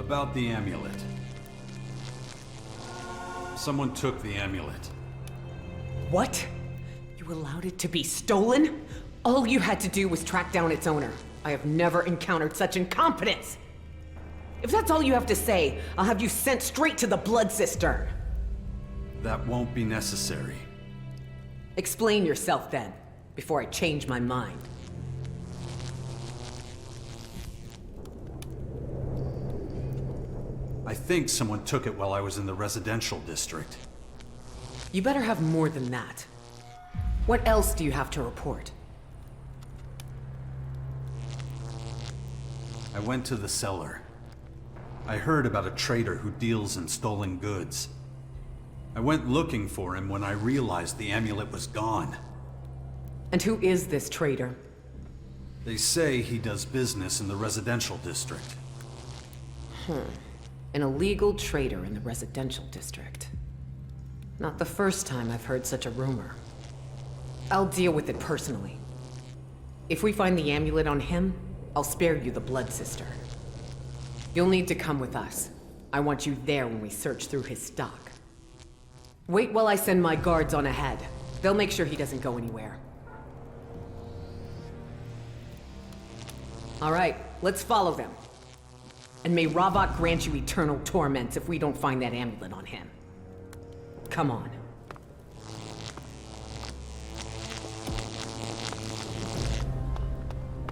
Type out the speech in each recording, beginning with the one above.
About the amulet. Someone took the amulet. What? You allowed it to be stolen? All you had to do was track down its owner. I have never encountered such incompetence! If that's all you have to say, I'll have you sent straight to the Blood Cistern. That won't be necessary. Explain yourself then, before I change my mind. I think someone took it while I was in the residential district. You better have more than that. What else do you have to report? I went to the cellar. I heard about a trader who deals in stolen goods. I went looking for him when I realized the amulet was gone. And who is this trader? They say he does business in the residential district. An illegal trader in the residential district. Not the first time I've heard such a rumor. I'll deal with it personally. If we find the amulet on him, I'll spare you the Blood Cistern. You'll need to come with us. I want you there when we search through his stock. Wait while I send my guards on ahead. They'll make sure he doesn't go anywhere. All right, let's follow them. And may Ravok grant you eternal torments if we don't find that amulet on him. Come on.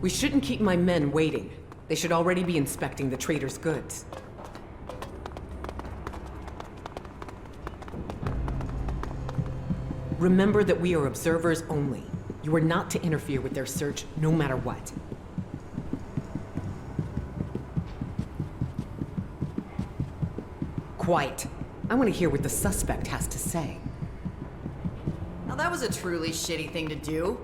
We shouldn't keep my men waiting. They should already be inspecting the trader's goods. Remember that we are observers only. You are not to interfere with their search, no matter what. Quiet. I want to hear what the suspect has to say. Now that was a truly shitty thing to do.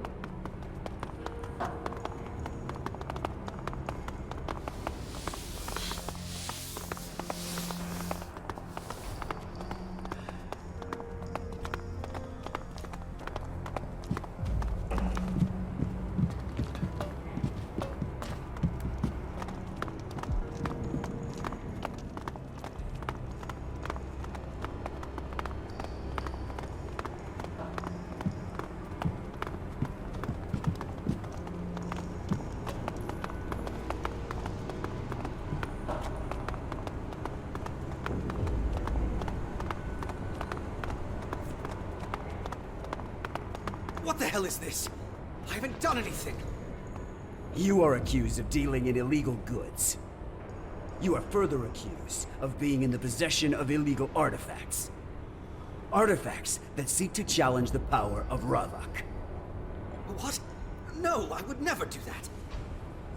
What the hell is this? I haven't done anything. You are accused of dealing in illegal goods. You are further accused of being in the possession of illegal artifacts. Artifacts that seek to challenge the power of Ravok. What? No, I would never do that.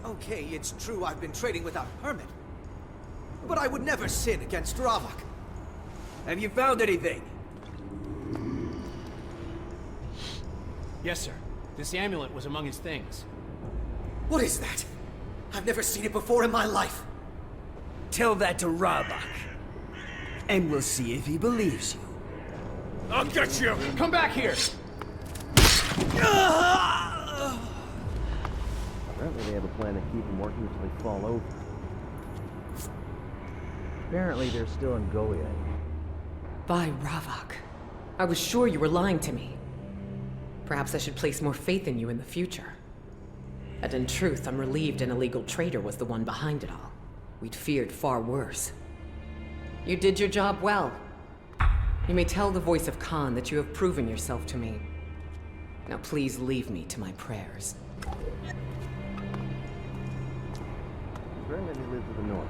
Okay, it's true I've been trading with our hermit. But I would never sin against Ravok. Have you found anything? Yes, sir. This amulet was among his things. What is that? I've never seen it before in my life. Tell that to Ravok. And we'll see if he believes you. I'll get you! Come back here! Apparently they have a plan to keep them working until they fall over. Apparently they're still in Goliad. By Ravok. I was sure you were lying to me. Perhaps I should place more faith in you in the future. And in truth, I'm relieved an illegal trader was the one behind it all. We'd feared far worse. You did your job well. You may tell the voice of Khan that you have proven yourself to me. Now please leave me to my prayers. Apparently they live to the north.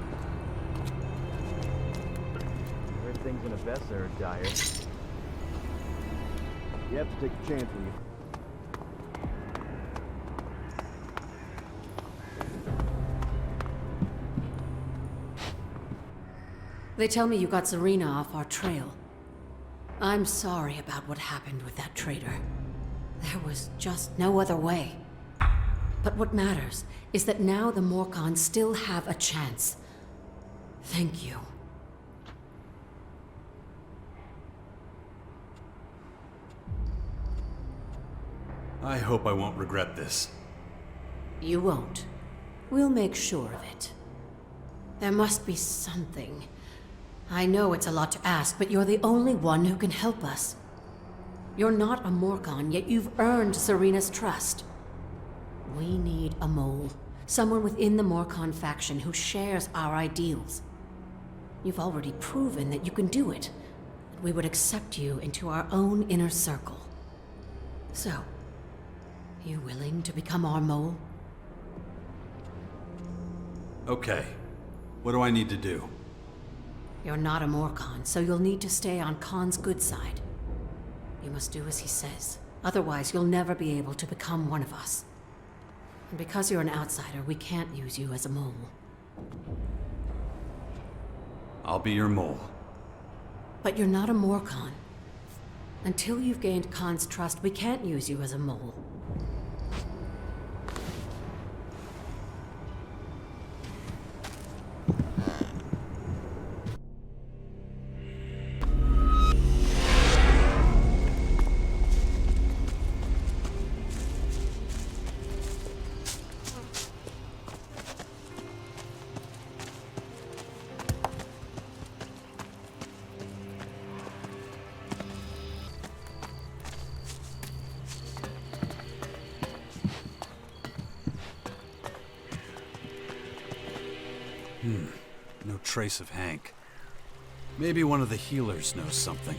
Heard things in Abessa are dire. You have to take a chance with you. They tell me you got Serena off our trail. I'm sorry about what happened with that trader. There was just no other way. But what matters is that now the Morkans still have a chance. Thank you. I hope I won't regret this. You won't. We'll make sure of it. There must be something. I know it's a lot to ask, but you're the only one who can help us. You're not a Morcon, yet you've earned Serena's trust. We need a mole. Someone within the Morcon faction who shares our ideals. You've already proven that you can do it. And we would accept you into our own inner circle. So, you willing to become our mole? Okay. What do I need to do? You're not a Morcon, so you'll need to stay on Khan's good side. You must do as he says. Otherwise, you'll never be able to become one of us. And because you're an outsider, we can't use you as a mole. I'll be your mole. But you're not a Morcon. Until you've gained Khan's trust, we can't use you as a mole. No trace of Hank. Maybe one of the healers knows something.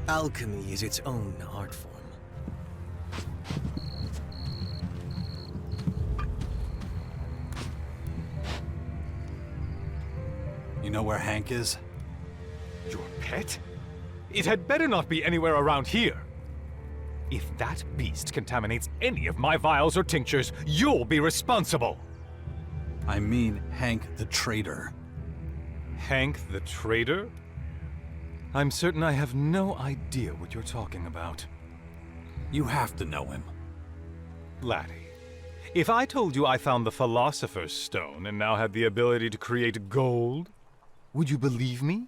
Alchemy is its own art form. You know where Hank is? Your pet? It had better not be anywhere around here. If that beast contaminates any of my vials or tinctures, you'll be responsible. I mean Hank the traitor. Hank the traitor? I'm certain I have no idea what you're talking about. You have to know him. Laddie, if I told you I found the Philosopher's Stone and now had the ability to create gold, would you believe me?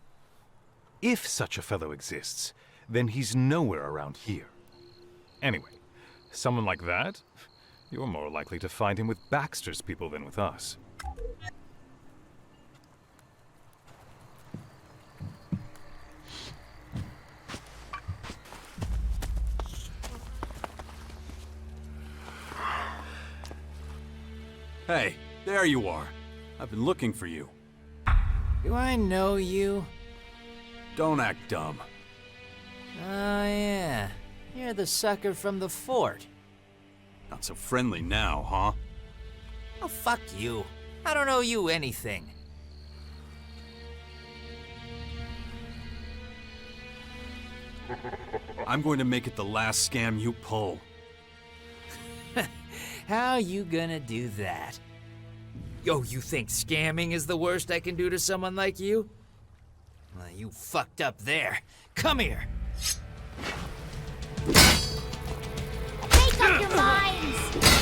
If such a fellow exists, then he's nowhere around here. Anyway, someone like that, you're more likely to find him with Baxter's people than with us. Hey, there you are. I've been looking for you. Do I know you? Don't act dumb. Oh, yeah. You're the sucker from the fort. Not so friendly now, huh? Oh, fuck you. I don't owe you anything. I'm going to make it the last scam you pull. How you gonna do that? Yo, you think scamming is the worst I can do to someone like you? Well, you fucked up there. Come here. Make up your minds!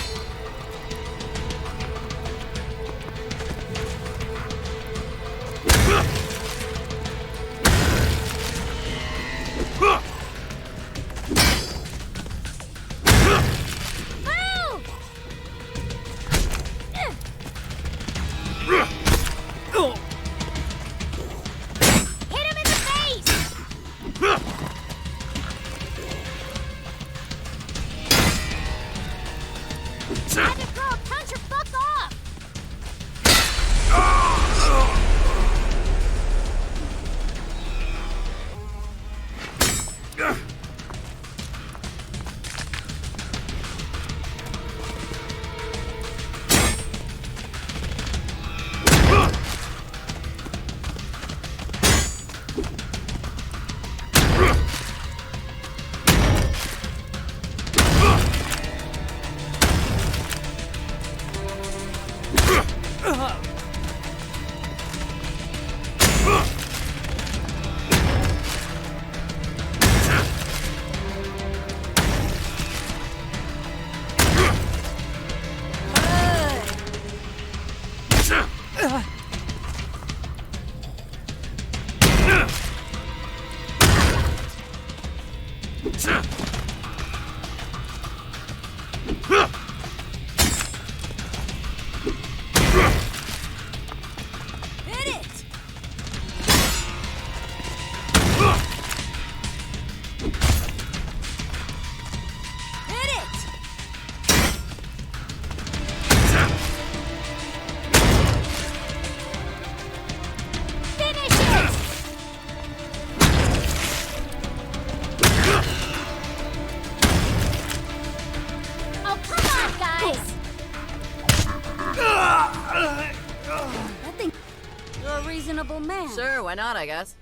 Sure, why not, I guess.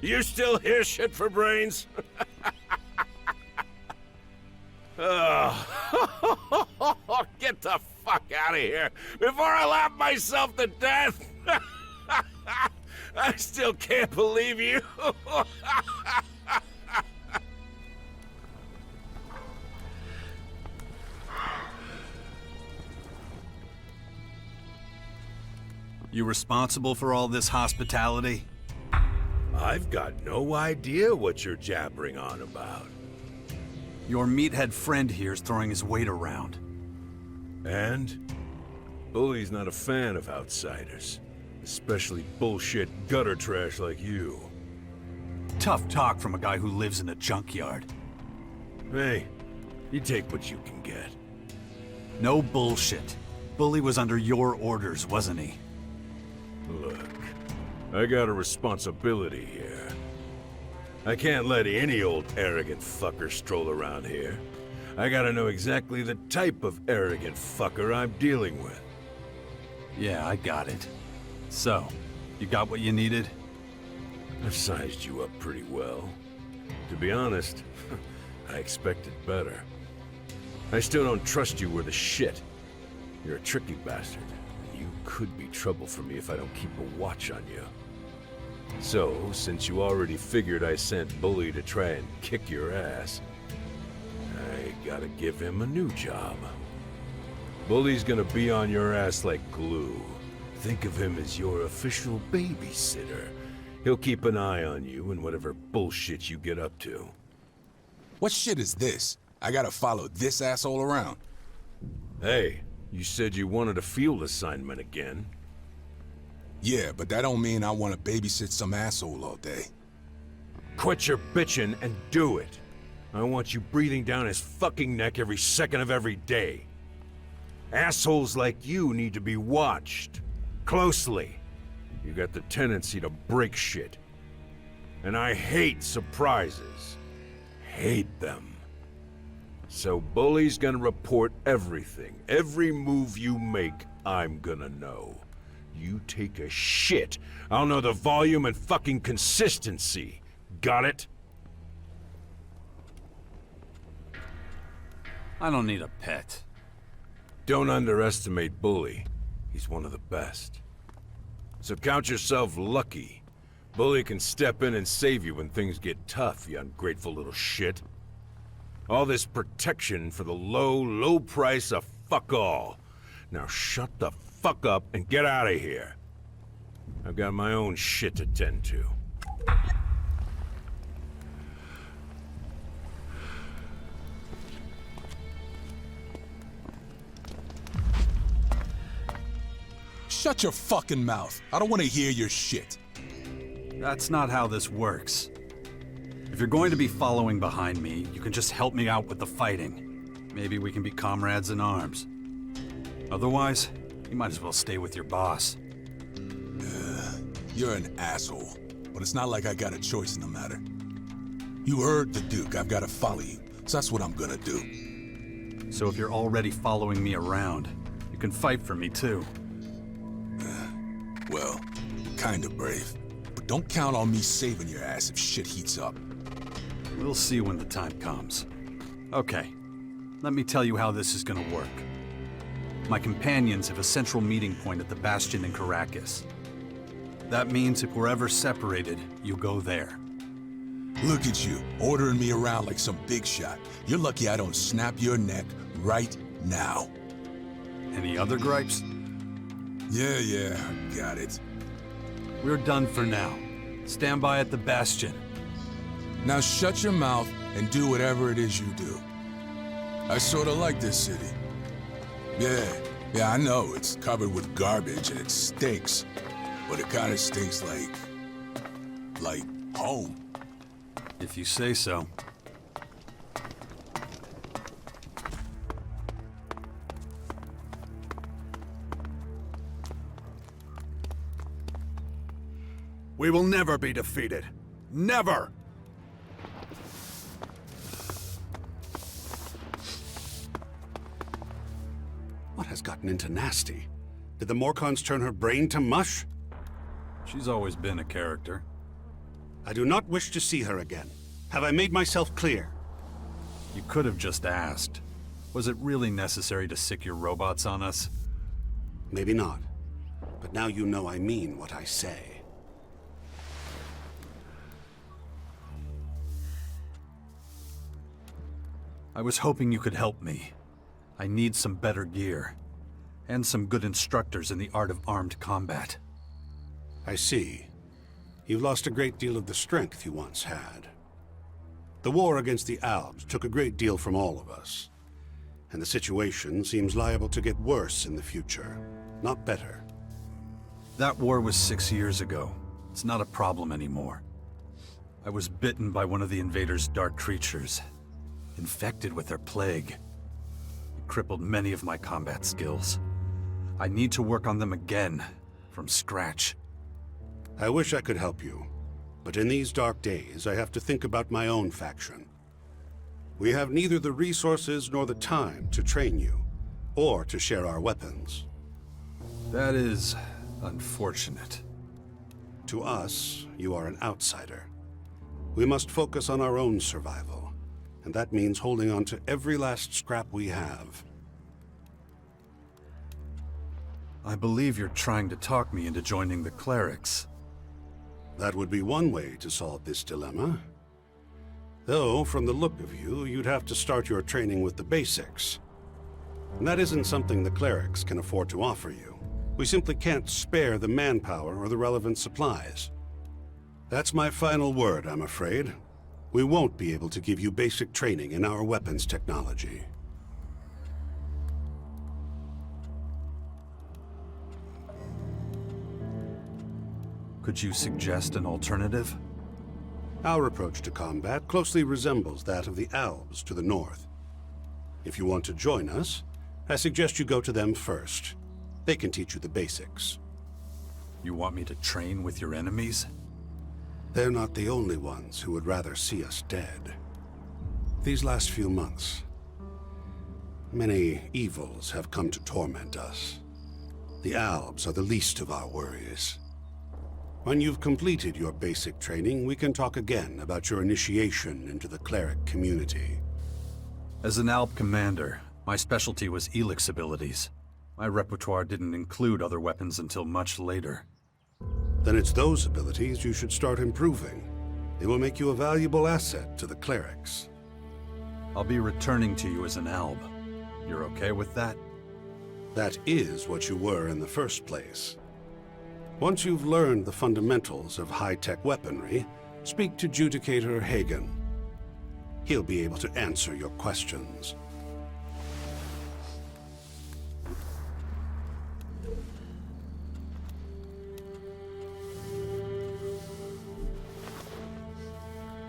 You still hear shit for brains? Oh, get the fuck out of here before I laugh myself to death! I still can't believe you! You responsible for all this hospitality? I've got no idea what you're jabbering on about. Your meathead friend here's throwing his weight around. And? Bully's not a fan of outsiders. Especially bullshit gutter trash like you. Tough talk from a guy who lives in a junkyard. Hey, you take what you can get. No bullshit. Bully was under your orders, wasn't he? Look, I got a responsibility here. I can't let any old arrogant fucker stroll around here. I gotta know exactly the type of arrogant fucker I'm dealing with. Yeah, I got it. So, you got what you needed? I've sized you up pretty well. To be honest, I expected better. I still don't trust you worth a shit. You're a tricky bastard. You could be trouble for me if I don't keep a watch on you. So, since you already figured I sent Bully to try and kick your ass, I gotta give him a new job. Bully's gonna be on your ass like glue. Think of him as your official babysitter. He'll keep an eye on you and whatever bullshit you get up to. What shit is this? I gotta follow this asshole around. Hey, you said you wanted a field assignment again. Yeah, but that don't mean I want to babysit some asshole all day. Quit your bitching and do it. I want you breathing down his fucking neck every second of every day. Assholes like you need to be watched. Closely. You got the tendency to break shit. And I hate surprises. Hate them. So Bully's gonna report everything. Every move you make, I'm gonna know. You take a shit, I'll know the volume and fucking consistency. Got it? I don't need a pet. Don't underestimate Bully. He's one of the best. So count yourself lucky. Bully can step in and save you when things get tough, you ungrateful little shit. All this protection for the low price of fuck all. Now shut the fuck up and get out of here. I've got my own shit to tend to. Shut your fucking mouth. I don't want to hear your shit. That's not how this works. If you're going to be following behind me, you can just help me out with the fighting. Maybe we can be comrades in arms. Otherwise, you might as well stay with your boss. You're an asshole, but it's not like I got a choice in the matter. You heard the Duke. I've got to follow you, so that's what I'm gonna do. So if you're already following me around, you can fight for me too. Well, kind of brave. But don't count on me saving your ass if shit heats up. We'll see when the time comes. Okay, let me tell you how this is gonna work. My companions have a central meeting point at the Bastion in Caracas. That means if we're ever separated, you go there. Look at you, ordering me around like some big shot. You're lucky I don't snap your neck right now. Any other gripes? Yeah, got it. We're done for now. Stand by at the Bastion. Now shut your mouth and do whatever it is you do. I sorta like this city. Yeah, I know, it's covered with garbage and it stinks. But it kinda stinks like home. If you say so. We will never be defeated. Never! What has gotten into Nasty? Did the Morcons turn her brain to mush? She's always been a character. I do not wish to see her again. Have I made myself clear? You could have just asked. Was it really necessary to sick your robots on us? Maybe not. But now you know I mean what I say. I was hoping you could help me. I need some better gear. And some good instructors in the art of armed combat. I see. You've lost a great deal of the strength you once had. The war against the Albs took a great deal from all of us. And the situation seems liable to get worse in the future, not better. That war was 6 years ago. It's not a problem anymore. I was bitten by one of the invaders' dark creatures, infected with their plague. It crippled many of my combat skills. I need to work on them again, from scratch. I wish I could help you, but in these dark days, I have to think about my own faction. We have neither the resources nor the time to train you, or to share our weapons. That is unfortunate. To us, you are an outsider. We must focus on our own survival, and that means holding on to every last scrap we have. I believe you're trying to talk me into joining the clerics. That would be one way to solve this dilemma. Though, from the look of you, you'd have to start your training with the basics. And that isn't something the clerics can afford to offer you. We simply can't spare the manpower or the relevant supplies. That's my final word, I'm afraid. We won't be able to give you basic training in our weapons technology. Could you suggest an alternative? Our approach to combat closely resembles that of the Albs to the north. If you want to join us, I suggest you go to them first. They can teach you the basics. You want me to train with your enemies? They're not the only ones who would rather see us dead. These last few months, many evils have come to torment us. The Albs are the least of our worries. When you've completed your basic training, we can talk again about your initiation into the cleric community. As an Alb commander, my specialty was Elix abilities. My repertoire didn't include other weapons until much later. Then it's those abilities you should start improving. They will make you a valuable asset to the clerics. I'll be returning to you as an Alb. You're okay with that? That is what you were in the first place. Once you've learned the fundamentals of high-tech weaponry, speak to Judicator Hagen. He'll be able to answer your questions.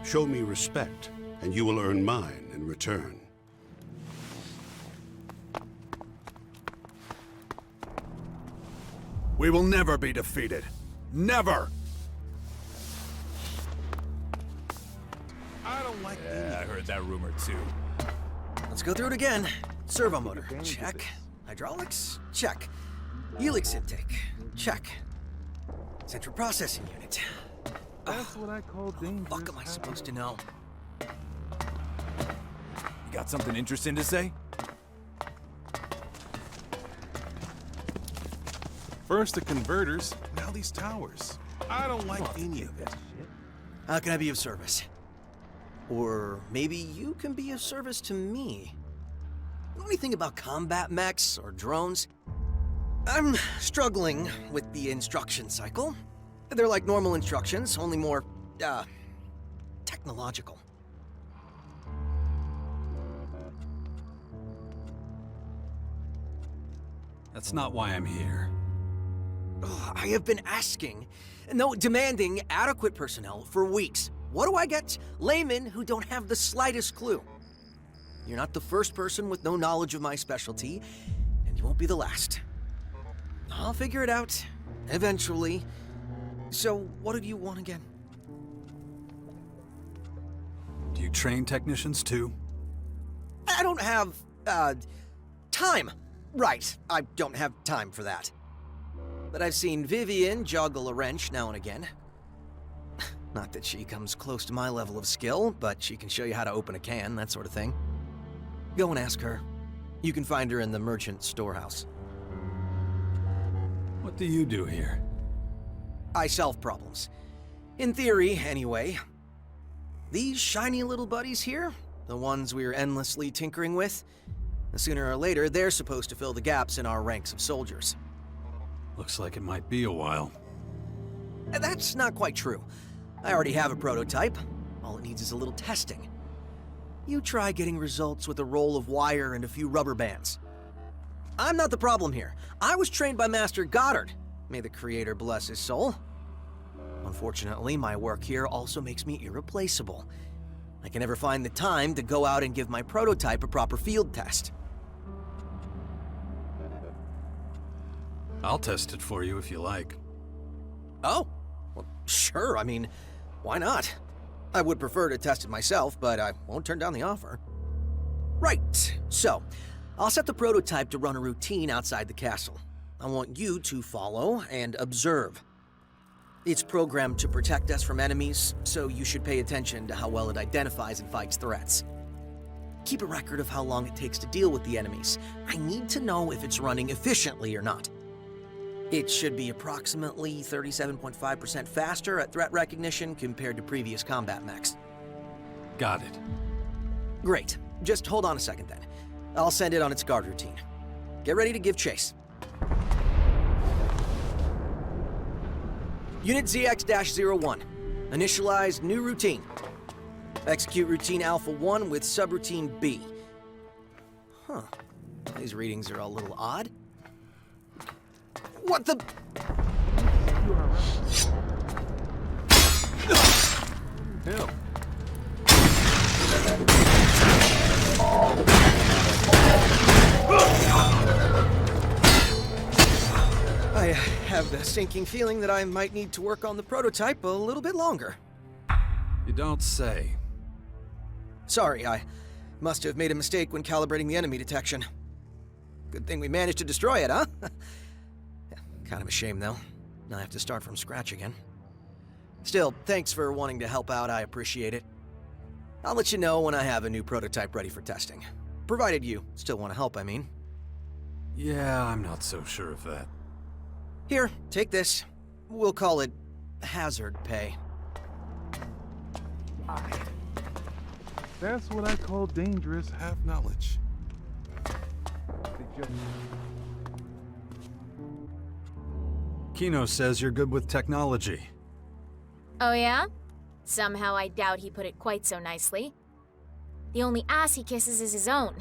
Show me respect, and you will earn mine in return. We will never be defeated. Never! I don't like I heard that rumor too. Let's go through it again. Servo motor, check. Hydraulics, check. Helix intake, check. Central processing unit. That's what I call dangerous. Fuck am I supposed to know? You got something interesting to say? First the converters, now these towers. I don't like any of it. How can I be of service? Or maybe you can be of service to me. Know anything about combat mechs or drones? I'm struggling with the instruction cycle. They're like normal instructions, only more, technological. That's not why I'm here. I have been asking, no, demanding adequate personnel for weeks. What do I get? Laymen who don't have the slightest clue. You're not the first person with no knowledge of my specialty, and you won't be the last. I'll figure it out, eventually. So, what did you want again? Do you train technicians too? I don't have, time. Right, I don't have time for that. But I've seen Vivian joggle a wrench now and again. Not that she comes close to my level of skill, but she can show you how to open a can, that sort of thing. Go and ask her. You can find her in the merchant storehouse. What do you do here? I solve problems. In theory, anyway. These shiny little buddies here, the ones we're endlessly tinkering with, sooner or later they're supposed to fill the gaps in our ranks of soldiers. Looks like it might be a while. That's not quite true. I already have a prototype. All it needs is a little testing. You try getting results with a roll of wire and a few rubber bands. I'm not the problem here. I was trained by Master Goddard. May the Creator bless his soul. Unfortunately, my work here also makes me irreplaceable. I can never find the time to go out and give my prototype a proper field test. I'll test it for you if you like. Oh, well, sure. I mean, why not? I would prefer to test it myself, but I won't turn down the offer. Right, so I'll set the prototype to run a routine outside the castle. I want you to follow and observe. It's programmed to protect us from enemies, so you should pay attention to how well it identifies and fights threats. Keep a record of how long it takes to deal with the enemies. I need to know if it's running efficiently or not. It should be approximately 37.5% faster at threat recognition compared to previous combat mechs. Got it. Great. Just hold on a second then. I'll send it on its guard routine. Get ready to give chase. Unit ZX-01. Initialize new routine. Execute routine Alpha 1 with subroutine B. Huh. These readings are a little odd. What the... Hell. I have the sinking feeling that I might need to work on the prototype a little bit longer. You don't say. Sorry, I must have made a mistake when calibrating the enemy detection. Good thing we managed to destroy it, huh? Kind of a shame, though. Now I have to start from scratch again. Still, thanks for wanting to help out, I appreciate it. I'll let you know when I have a new prototype ready for testing. Provided you still want to help, I mean. Yeah, I'm not so sure of that. Here, take this. We'll call it hazard pay. That's what I call dangerous half-knowledge. Kino says you're good with technology. Oh yeah? Somehow I doubt he put it quite so nicely. The only ass he kisses is his own.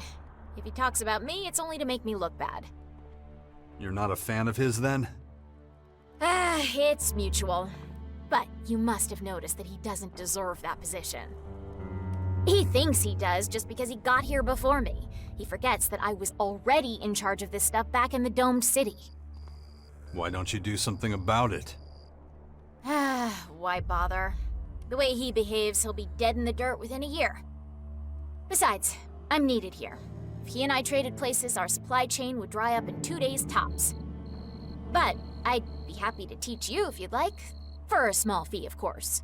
If he talks about me, it's only to make me look bad. You're not a fan of his, then? It's mutual. But you must have noticed that he doesn't deserve that position. He thinks he does just because he got here before me. He forgets that I was already in charge of this stuff back in the domed city. Why don't you do something about it? Why bother? The way he behaves, he'll be dead in the dirt within a year. Besides, I'm needed here. If he and I traded places, our supply chain would dry up in 2 days tops. But I'd be happy to teach you if you'd like. For a small fee, of course.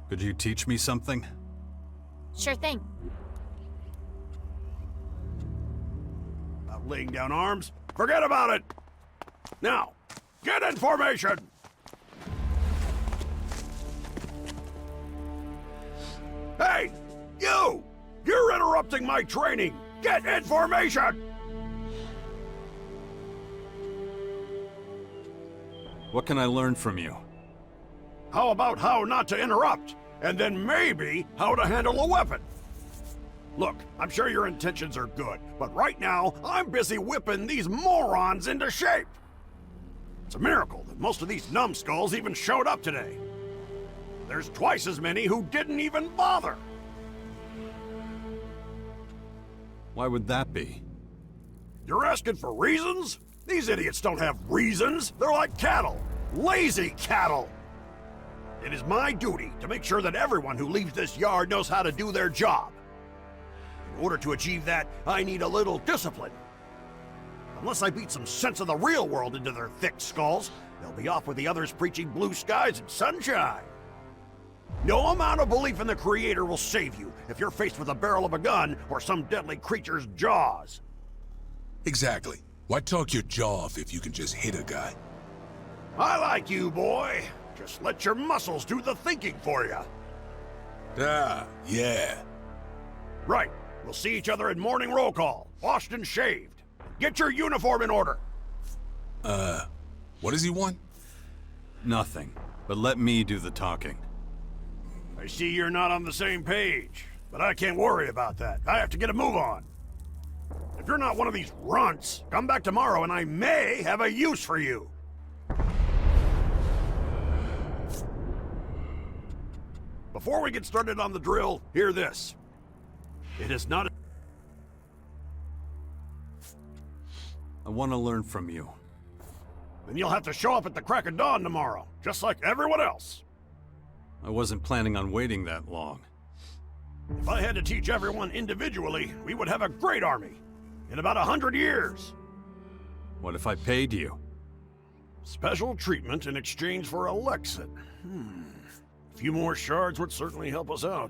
Could you teach me something? Sure thing. About laying down arms? Forget about it! Now, get in formation! Hey! You! You're interrupting my training! Get in formation! What can I learn from you? How about how not to interrupt? And then maybe how to handle a weapon? Look, I'm sure your intentions are good, but right now, I'm busy whipping these morons into shape! It's a miracle that most of these numbskulls even showed up today. There's twice as many who didn't even bother! Why would that be? You're asking for reasons? These idiots don't have reasons. They're like cattle. Lazy cattle. It is my duty to make sure that everyone who leaves this yard knows how to do their job. In order to achieve that, I need a little discipline. Unless I beat some sense of the real world into their thick skulls, they'll be off with the others preaching blue skies and sunshine. No amount of belief in the Creator will save you if you're faced with the barrel of a gun or some deadly creature's jaws. Exactly. Why talk your jaw off if you can just hit a guy? I like you, boy. Just let your muscles do the thinking for you. Ah, yeah. Right. We'll see each other in morning roll call, washed and shaved. Get your uniform in order. What does he want? Nothing, but let me do the talking. I see you're not on the same page, but I can't worry about that. I have to get a move on. If you're not one of these runts, come back tomorrow and I may have a use for you. Before we get started on the drill, hear this. It is not... I want to learn from you. Then you'll have to show up at the crack of dawn tomorrow, just like everyone else. I wasn't planning on waiting that long. If I had to teach everyone individually, we would have a great army. In about 100 years. What if I paid you? Special treatment in exchange for a Lexit. A few more shards would certainly help us out.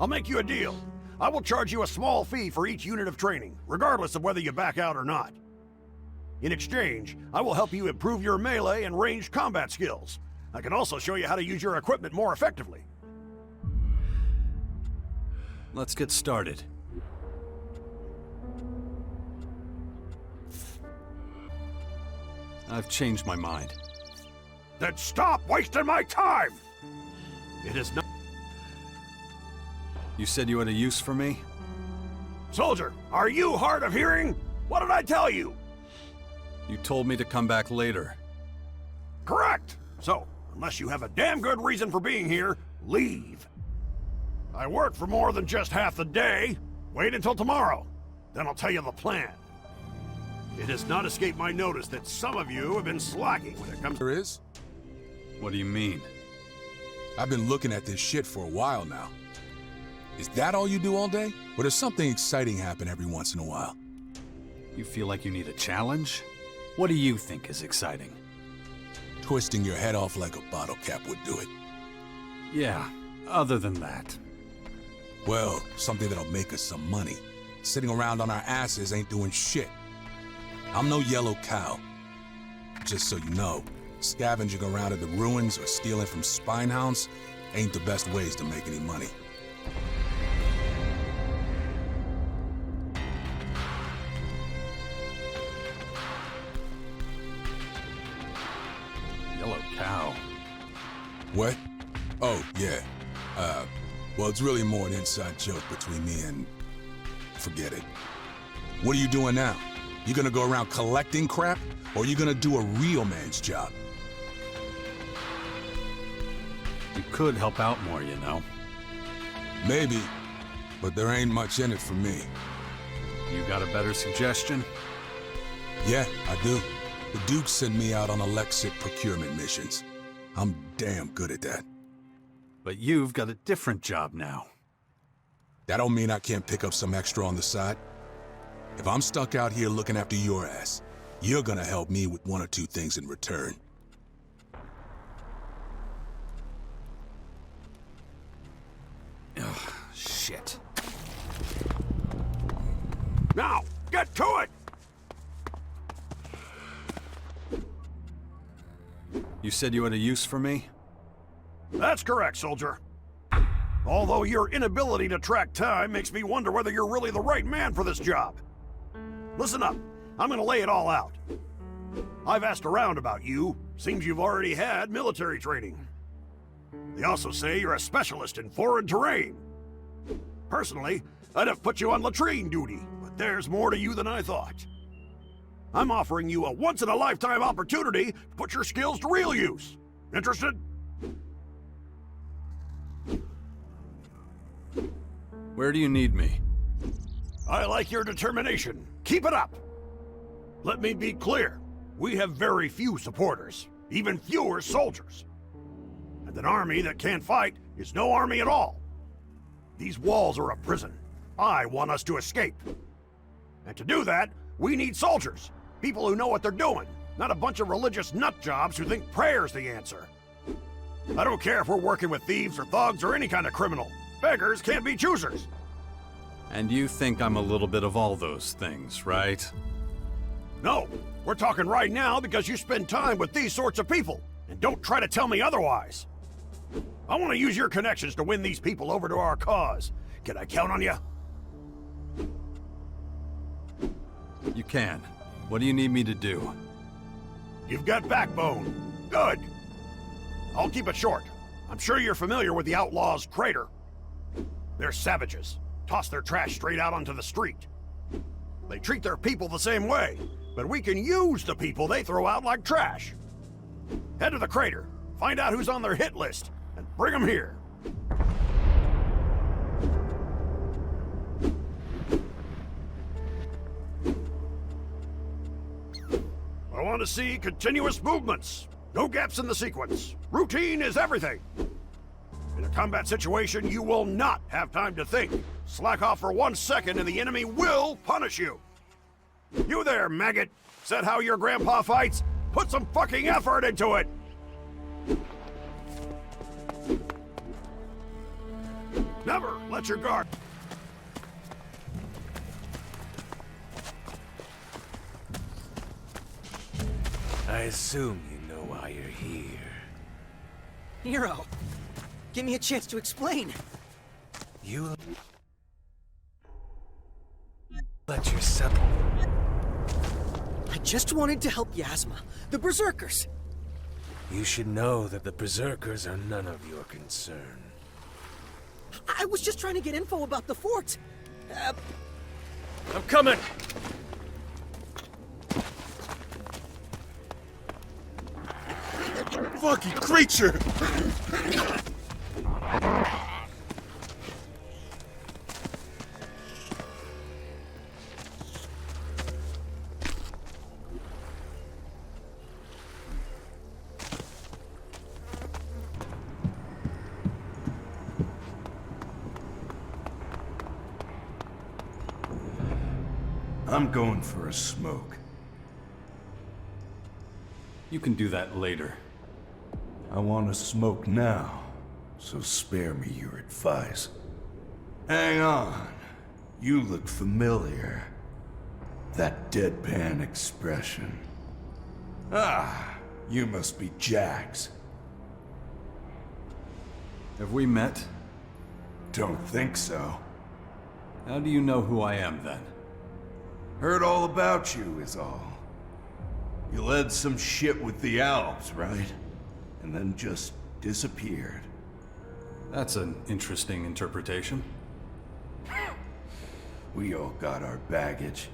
I'll make you a deal. I will charge you a small fee for each unit of training, regardless of whether you back out or not. In exchange, I will help you improve your melee and ranged combat skills. I can also show you how to use your equipment more effectively. Let's get started. I've changed my mind. Then stop wasting my time! It is not... You said you had a use for me? Soldier, are you hard of hearing? What did I tell you? You told me to come back later. Correct! So, unless you have a damn good reason for being here, leave. I work for more than just half the day. Wait until tomorrow. Then I'll tell you the plan. It has not escaped my notice that some of you have been slacking when it comes... There is? What do you mean? I've been looking at this shit for a while now. Is that all you do all day? Or does something exciting happen every once in a while? You feel like you need a challenge? What do you think is exciting? Twisting your head off like a bottle cap would do it. Yeah, other than that. Well, something that'll make us some money. Sitting around on our asses ain't doing shit. I'm no yellow cow. Just so you know, scavenging around in the ruins or stealing from spinehounds ain't the best ways to make any money. Yellow cow. What? Oh, yeah. Well, it's really more an inside joke between me and... forget it. What are you doing now? You gonna go around collecting crap, or you gonna do a real man's job? You could help out more, you know. Maybe, but there ain't much in it for me. You got a better suggestion? Yeah, I do. The Duke sent me out on Lexit procurement missions. I'm damn good at that. But you've got a different job now. That don't mean I can't pick up some extra on the side. If I'm stuck out here looking after your ass, you're gonna help me with one or two things in return. Ugh, shit. Now, get to it! You said you had a use for me? That's correct, soldier. Although your inability to track time makes me wonder whether you're really the right man for this job. Listen up, I'm gonna lay it all out. I've asked around about you. Seems you've already had military training. They also say you're a specialist in foreign terrain. Personally, I'd have put you on latrine duty, but there's more to you than I thought. I'm offering you a once-in-a-lifetime opportunity to put your skills to real use. Interested? Where do you need me? I like your determination. Keep it up! Let me be clear. We have very few supporters, even fewer soldiers. And an army that can't fight is no army at all. These walls are a prison. I want us to escape. And to do that, we need soldiers. People who know what they're doing, not a bunch of religious nutjobs who think prayer's the answer. I don't care if we're working with thieves or thugs or any kind of criminal. Beggars can't be choosers. And you think I'm a little bit of all those things, right? No, we're talking right now because you spend time with these sorts of people. And don't try to tell me otherwise. I want to use your connections to win these people over to our cause. Can I count on you? You can. What do you need me to do? You've got backbone. Good. I'll keep it short. I'm sure you're familiar with the Outlaws' Crater. They're savages. Toss their trash straight out onto the street. They treat their people the same way, but we can use the people they throw out like trash. Head to the crater, find out who's on their hit list, and bring them here. I want to see continuous movements. No gaps in the sequence. Routine is everything. In a combat situation, you will not have time to think. Slack off for 1 second and the enemy will punish you. You there, maggot. Is that how your grandpa fights? Put some fucking effort into it. Never let your guard. I assume you know why you're here. Nero, give me a chance to explain. You let yourself. I just wanted to help Yasma, the Berserkers. You should know that the Berserkers are none of your concern. I was just trying to get info about the fort. I'm coming! Fucking creature! I'm going for a smoke. You can do that later. I want to smoke now, so spare me your advice. Hang on. You look familiar. That deadpan expression. Ah, you must be Jax. Have we met? Don't think so. How do you know who I am, then? Heard all about you, is all. You led some shit with the Alps, right? And then just disappeared. That's an interesting interpretation. We all got our baggage.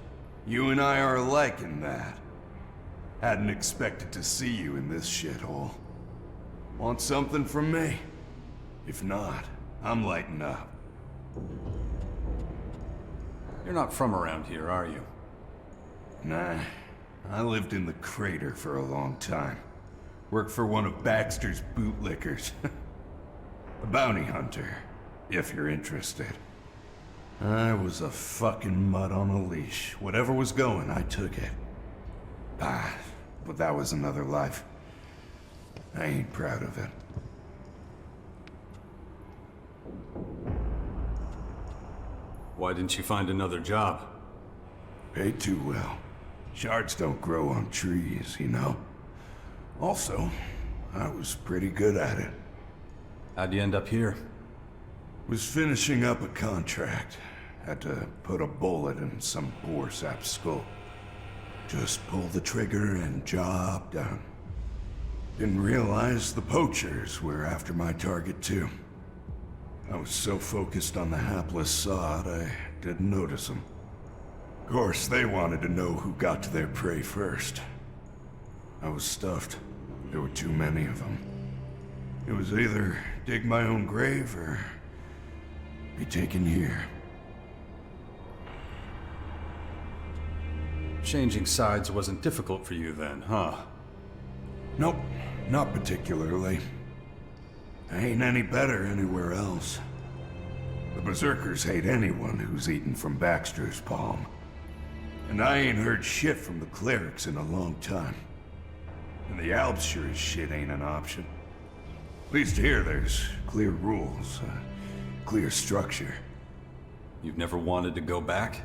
You and I are alike in that. Hadn't expected to see you in this shithole. Want something from me? If not, I'm lighting up. You're not from around here, are you? Nah. I lived in the crater for a long time. Worked for one of Baxter's bootlickers. A bounty hunter, if you're interested. I was a fucking mutt on a leash. Whatever was going, I took it. Ah, but that was another life. I ain't proud of it. Why didn't you find another job? Paid too well. Shards don't grow on trees, you know? Also, I was pretty good at it. How'd you end up here? Was finishing up a contract. Had to put a bullet in some poor sap's skull. Just pull the trigger and job done. Didn't realize the poachers were after my target too. I was so focused on the hapless sod, I didn't notice them. Of course, they wanted to know who got to their prey first. I was stuffed. There were too many of them. It was either dig my own grave or be taken here. Changing sides wasn't difficult for you then, huh? Nope, not particularly. I ain't any better anywhere else. The Berserkers hate anyone who's eaten from Baxter's palm. And I ain't heard shit from the clerics in a long time. And the Alps sure as shit ain't an option. At least here there's clear rules, clear structure. You've never wanted to go back?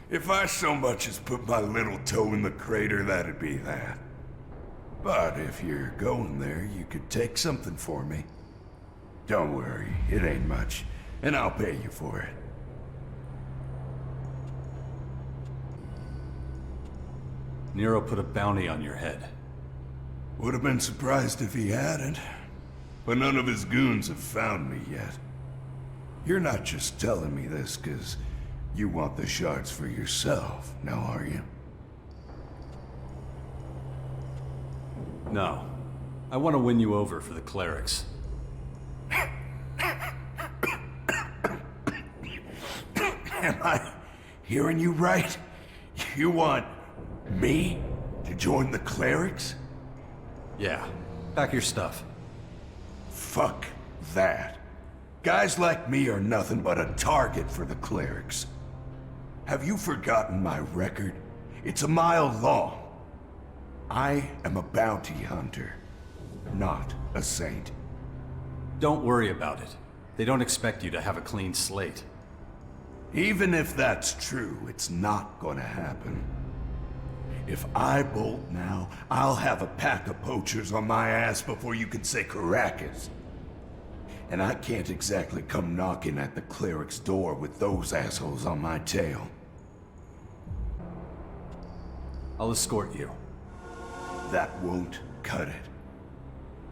If I so much as put my little toe in the crater, that'd be that. But if you're going there, you could take something for me. Don't worry, it ain't much, and I'll pay you for it. Nero put a bounty on your head. Would have been surprised if he hadn't. But none of his goons have found me yet. You're not just telling me this because you want the shards for yourself, now are you? No. I want to win you over for the clerics. Am I hearing you right? You want me to join the clerics? Yeah. Pack your stuff. Fuck that. Guys like me are nothing but a target for the clerics. Have you forgotten my record? It's a mile long. I am a bounty hunter, not a saint. Don't worry about it. They don't expect you to have a clean slate. Even if that's true, it's not gonna happen. If I bolt now, I'll have a pack of poachers on my ass before you can say Caracas. And I can't exactly come knocking at the cleric's door with those assholes on my tail. I'll escort you. That won't cut it.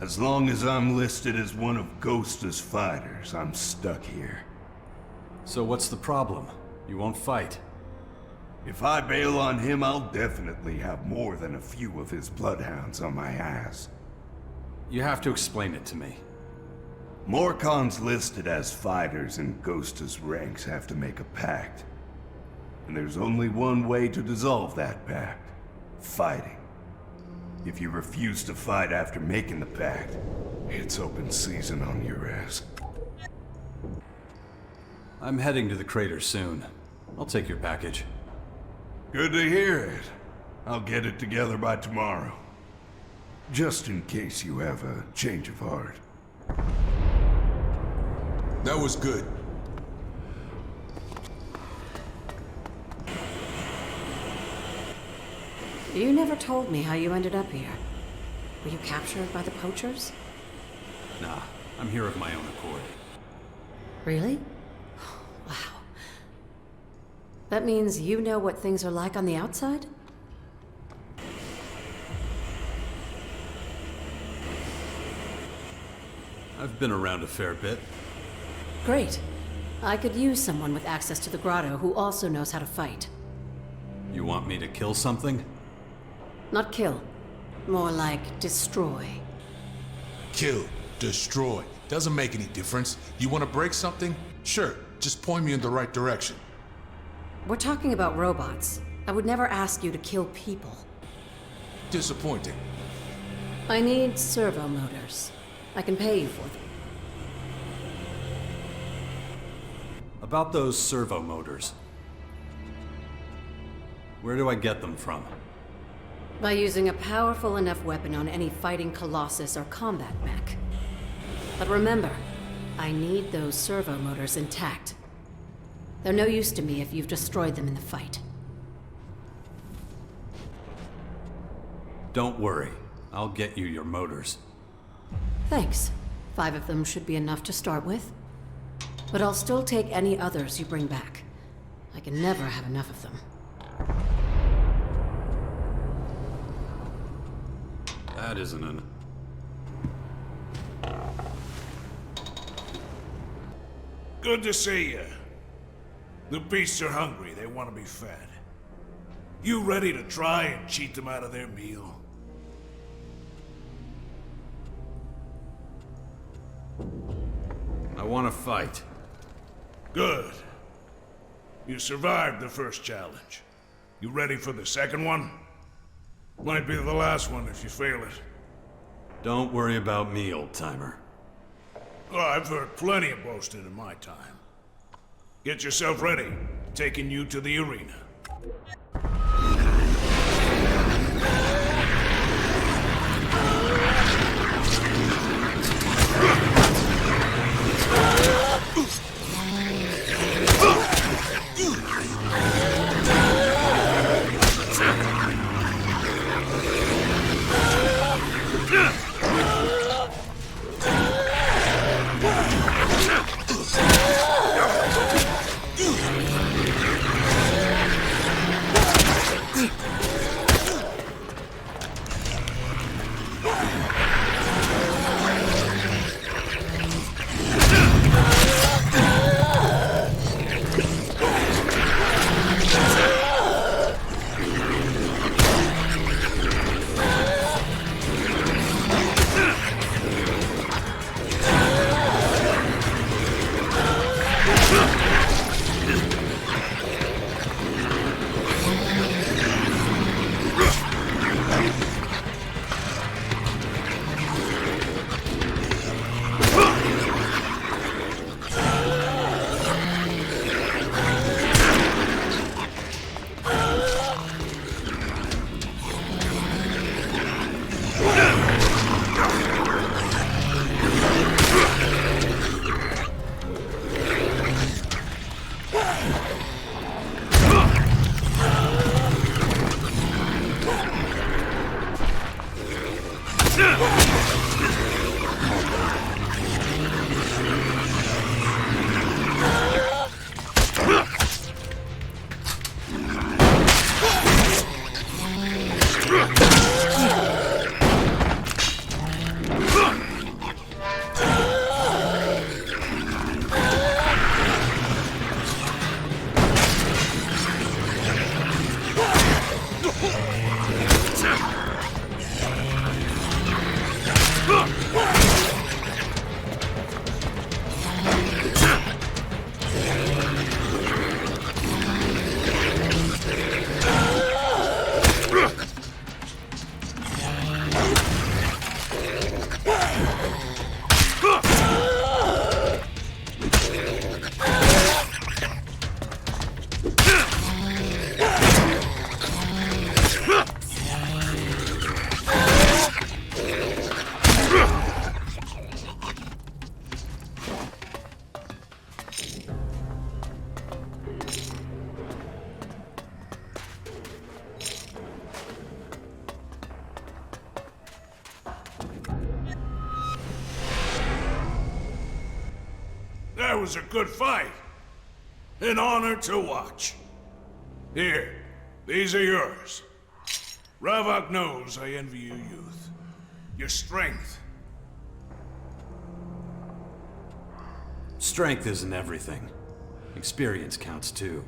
As long as I'm listed as one of Ghosta's fighters, I'm stuck here. So what's the problem? You won't fight. If I bail on him, I'll definitely have more than a few of his bloodhounds on my ass. You have to explain it to me. Morcons listed as fighters in Ghosta's ranks have to make a pact. And there's only one way to dissolve that pact. Fighting. If you refuse to fight after making the pact, it's open season on your ass. I'm heading to the crater soon. I'll take your package. Good to hear it. I'll get it together by tomorrow. Just in case you have a change of heart. That was good. You never told me how you ended up here. Were you captured by the poachers? Nah, I'm here of my own accord. Really? Wow. That means you know what things are like on the outside? I've been around a fair bit. Great. I could use someone with access to the grotto who also knows how to fight. You want me to kill something? Not kill. More like destroy. Kill, destroy. Doesn't make any difference. You want to break something? Sure, just point me in the right direction. We're talking about robots. I would never ask you to kill people. Disappointing. I need servo motors. I can pay you for them. About those servo motors. Where do I get them from? By using a powerful enough weapon on any fighting Colossus or combat mech. But remember, I need those servo motors intact. They're no use to me if you've destroyed them in the fight. Don't worry. I'll get you your motors. Thanks. 5 of them should be enough to start with. But I'll still take any others you bring back. I can never have enough of them. That isn't an... Good to see you. The beasts are hungry. They want to be fed. You ready to try and cheat them out of their meal? I want to fight. Good. You survived the first challenge. You ready for the second one? Might be the last one if you fail it. Don't worry about me, old-timer. Oh, I've heard plenty of boasting in my time. Get yourself ready. Taking you to the arena. That was a good fight. An honor to watch. Here, these are yours. Ravok knows I envy your youth. Your strength. Strength isn't everything. Experience counts too.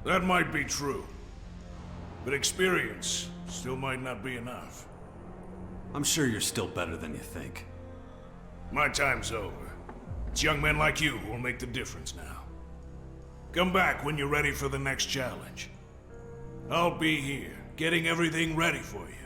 That might be true. But experience still might not be enough. I'm sure you're still better than you think. My time's over. It's young men like you who will make the difference now. Come back when you're ready for the next challenge. I'll be here, getting everything ready for you.